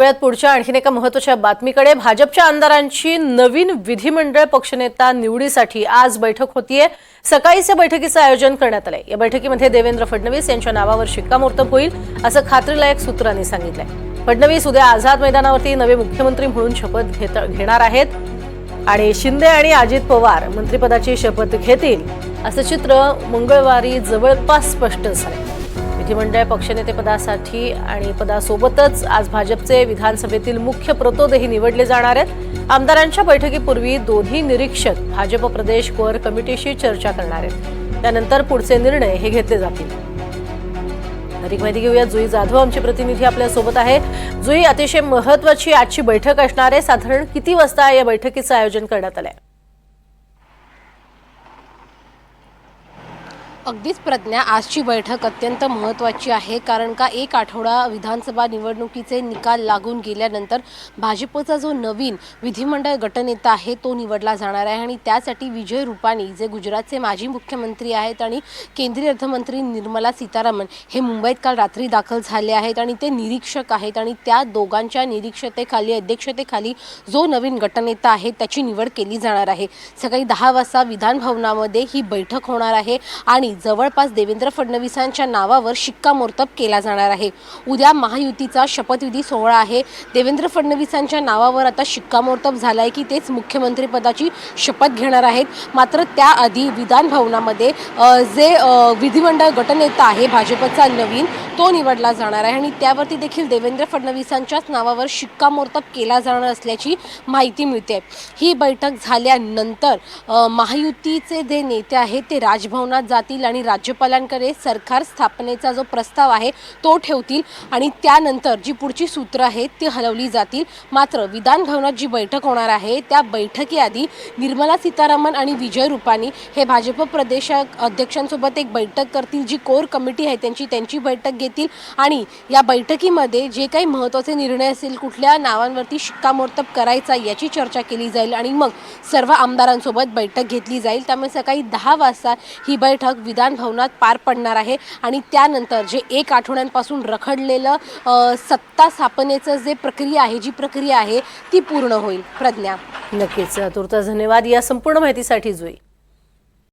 वेळात पुढच्या आणखीन एका महत्त्वाच्या बातमीकडे भाजपच्या आमदारांची नवीन विधिमंडळ पक्षनेता निवडीसाठी आज बैठक होतीये। सकाळीच या बैठकीचं आयोजन करण्यात आलंय। या बैठकीमध्ये देवेंद्र फडणवीस यांच्या नावावर शिक्कामोर्तब होईल असं खात्रीलायक सूत्रांनी सांगितलंय। फडणवीस उद्या आझाद मैदानावरती नवे मुख्यमंत्री म्हणून शपथ घेणार आहेत आणि शिंदे आणि अजित पवार मंत्रिपदाची शपथ घेतील असं चित्र मंगळवारी जवळपास स्पष्ट झालंय। विधिमंडळ पक्षनेतेपदासाठी आणि पदासोबतच आज भाजपचे विधानसभेतील मुख्य प्रतोदही निवडले जाणार आहेत। आमदारांच्या बैठकीपूर्वी दोन्ही निरीक्षक भाजप प्रदेश कोर कमिटीशी चर्चा करणार आहेत। त्यानंतर पुढचे निर्णय हे घेतले जातील। अधिक माहिती घेऊया, जुई जाधव आमचे प्रतिनिधी आपल्या सोबत आहे। जुई, अतिशय महत्त्वाची आजची बैठक असणार आहे। साधारण किती वाजता या बैठकीचं आयोजन करण्यात आलंय? अगदीच प्रज्ञा, आजची बैठक अत्यंत महत्त्वाची आहे, कारण का एक आठवडा विधानसभा निवडणुकीचे निकाल लागून गेल्यानंतर भाजपचा जो नवीन विधिमंडळ गटनेता आहे तो निवडला जाणार आहे आणि त्यासाठी विजय रूपानी जे गुजरातचे माजी मुख्यमंत्री आहेत आणि केंद्रीय अर्थमंत्री निर्मला सीतारामन हे मुंबईत काल रात्री दाखल झाले आहेत आणि ते निरीक्षक आहेत आणि त्या दोघांच्या निरीक्षतेखाली अध्यक्षतेखाली जो नवीन गटनेता आहे त्याची निवड केली जाणार आहे। सकाळी 10 वाजता विधान भवनामध्ये ही बैठक होणार आहे आणि जवळपास देवेंद्र फडणवीसांच्या नावावर शिक्कामोर्तब केला जाणार आहे। उद्या महायुतीचा शपथविधी सोहळा आहे। देवेंद्र फडणवीसांच्या नावावर आता शिक्कामोर्तब झालाय की तेच मुख्यमंत्री पदाची शपथ घेणार आहेत। मात्र त्याआधी विधान भवनामध्ये जे विधिमंडळ गटनेता आहे भाजपचा नवीन तो निवडला जाणार आहे आणि त्यावरती देखील देवेंद्र फडणवीसांच्याच नावावर शिक्कामोर्तब केला जाणार असल्याची माहिती मिळते। ही बैठक झाल्यानंतर महायुतीचे जे नेते आहेत ते राजभवनात जातील आणि राज्यपालांकडे सरकार स्थापनेचा जो प्रस्ताव आहे तो ठेवतील आणि त्यानंतर जी पुढची सूत्र आहेत ती हलवली जातील। मात्र विधान भवनात जी बैठक होणार आहे त्या बैठकीआधी निर्मला सीतारामन आणि विजय रूपानी हे भाजप प्रदेश अध्यक्षांसोबत एक बैठक करतील। जी कोर कमिटी आहे त्यांची बैठक घेतील आणि या बैठकीमध्ये जे काही महत्त्वाचे निर्णय असेल, कुठल्या नावांवरती शिक्कामोर्तब करायचा याची चर्चा केली जाईल आणि मग सर्व आमदारांसोबत बैठक घेतली जाईल। त्यामुळे सकाळी 10 वाजता ही बैठक विधान भवनात पार पडणार आहे आणि त्यानंतर जे एक आठवड्यांपासून रखडलेलं सत्ता स्थापनेचं जी प्रक्रिया आहे ती पूर्ण होईल। प्रज्ञा, नक्कीच तुर्तास धन्यवाद या संपूर्ण माहितीसाठी जुई।